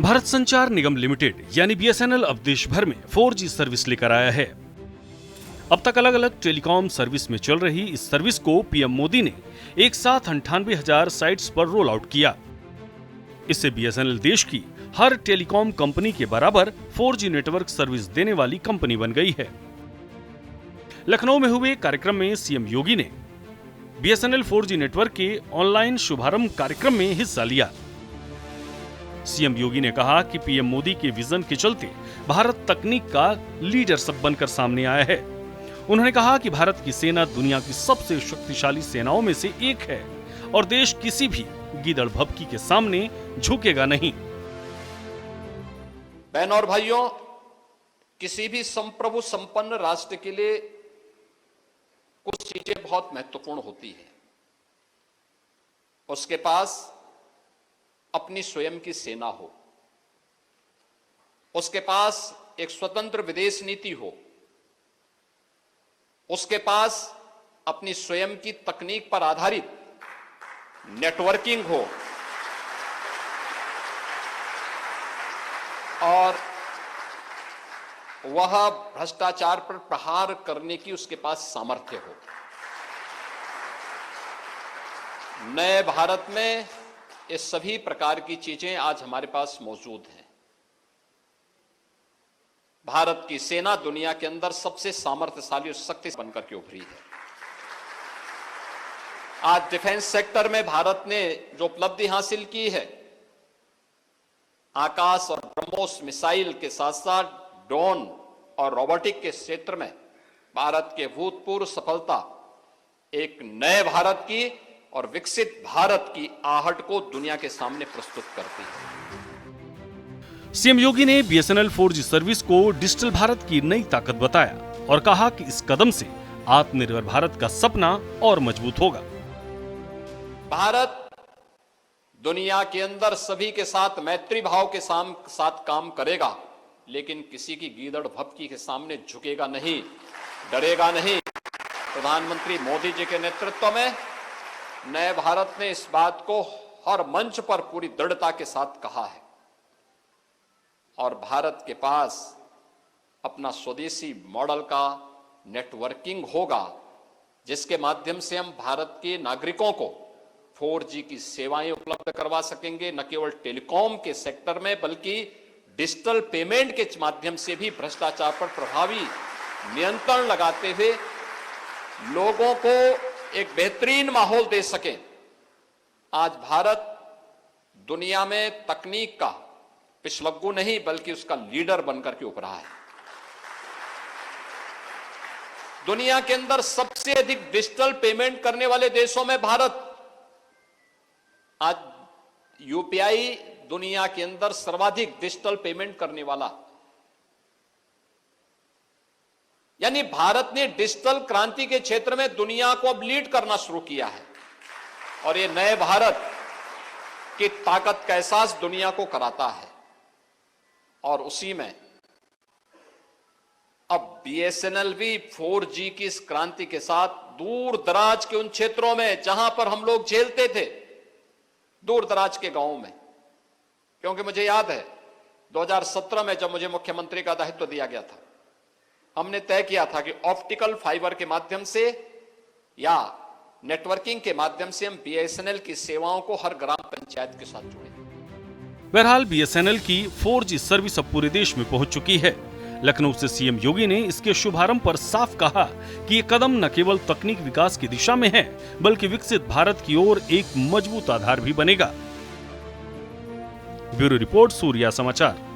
भारत संचार निगम लिमिटेड यानी बीएसएनएल अब देश भर में 4G सर्विस लेकर आया है। अब तक अलग अलग टेलीकॉम सर्विस में चल रही इस सर्विस को पीएम मोदी ने एक साथ 98,000 साइट्स पर रोल आउट किया। इससे बीएसएनएल देश की हर टेलीकॉम कंपनी के बराबर 4G नेटवर्क सर्विस देने वाली कंपनी बन गई है। लखनऊ में हुए कार्यक्रम में सीएम योगी ने बीएसएनएल 4G नेटवर्क के ऑनलाइन शुभारंभ कार्यक्रम में हिस्सा लिया। सीएम योगी ने कहा कि पीएम मोदी के विजन के चलते भारत तकनीक का लीडरशिप बनकर सामने आया है। उन्होंने कहा कि भारत की सेना दुनिया की सबसे शक्तिशाली सेनाओं में से एक है और देश किसी भी गीदड़ भभकी के सामने झुकेगा नहीं। बहनों और भाइयों, किसी भी संप्रभु संपन्न राष्ट्र के लिए कुछ चीजें बहुत महत्वपूर्ण होती है। उसके पास अपनी स्वयं की सेना हो, उसके पास एक स्वतंत्र विदेश नीति हो, उसके पास अपनी स्वयं की तकनीक पर आधारित नेटवर्किंग हो और वह भ्रष्टाचार पर प्रहार करने की उसके पास सामर्थ्य हो। नए भारत में ये सभी प्रकार की चीजें आज हमारे पास मौजूद हैं। भारत की सेना दुनिया के अंदर सबसे सामर्थ्यशाली और शक्तिशाली बनकर के उभरी है। आज डिफेंस सेक्टर में भारत ने जो उपलब्धि हासिल की है, आकाश और ब्रह्मोस मिसाइल के साथ साथ ड्रोन और रोबोटिक के क्षेत्र में भारत के भूतपूर्व सफलता एक नए भारत की और विकसित भारत की आहट को दुनिया के सामने प्रस्तुत करती है। सीएम योगी ने बीएसएनएल 4G सर्विस को डिजिटल भारत की नई ताकत बताया और कहा कि इस कदम से आत्मनिर्भर भारत का सपना और मजबूत होगा। भारत दुनिया के अंदर सभी के साथ मैत्री भाव के साथ काम करेगा, लेकिन किसी की गीदड़ भभकी के सामने झुकेगा नहीं, डरेगा नहीं। प्रधानमंत्री मोदी जी के नेतृत्व में नए भारत ने इस बात को हर मंच पर पूरी दृढ़ता के साथ कहा है और भारत के पास अपना स्वदेशी मॉडल का नेटवर्किंग होगा, जिसके माध्यम से हम भारत के नागरिकों को 4G की सेवाएं उपलब्ध करवा सकेंगे। न केवल टेलीकॉम के सेक्टर में बल्कि डिजिटल पेमेंट के माध्यम से भी भ्रष्टाचार पर प्रभावी नियंत्रण लगाते हुए लोगों को एक बेहतरीन माहौल दे सके। आज भारत दुनिया में तकनीक का पिछलग्गू नहीं बल्कि उसका लीडर बनकर के उभरा है। दुनिया के अंदर सबसे अधिक डिजिटल पेमेंट करने वाले देशों में भारत, आज यूपीआई दुनिया के अंदर सर्वाधिक डिजिटल पेमेंट करने वाला, यानी भारत ने डिजिटल क्रांति के क्षेत्र में दुनिया को अब लीड करना शुरू किया है और ये नए भारत की ताकत का एहसास दुनिया को कराता है। और उसी में अब बीएसएनएल भी 4G की इस क्रांति के साथ दूर दराज के उन क्षेत्रों में जहां पर हम लोग झेलते थे, दूर दराज के गांवों में, क्योंकि मुझे याद है 2017 में जब मुझे मुख्यमंत्री का दायित्व दिया गया था, हमने तय किया था कि ऑप्टिकल फाइबर के माध्यम से या नेटवर्किंग के माध्यम से हम बीएसएनएल की सेवाओं को हर ग्राम पंचायत के साथ जोड़ें। बहरहाल बीएसएनएल की 4G सर्विस अब पूरे देश में पहुंच चुकी है। लखनऊ से सीएम योगी ने इसके शुभारंभ पर साफ कहा कि ये कदम न केवल तकनीक विकास की दिशा में है बल्कि विकसित भारत की ओर एक मजबूत आधार भी बनेगा। ब्यूरो रिपोर्ट, सूर्या समाचार।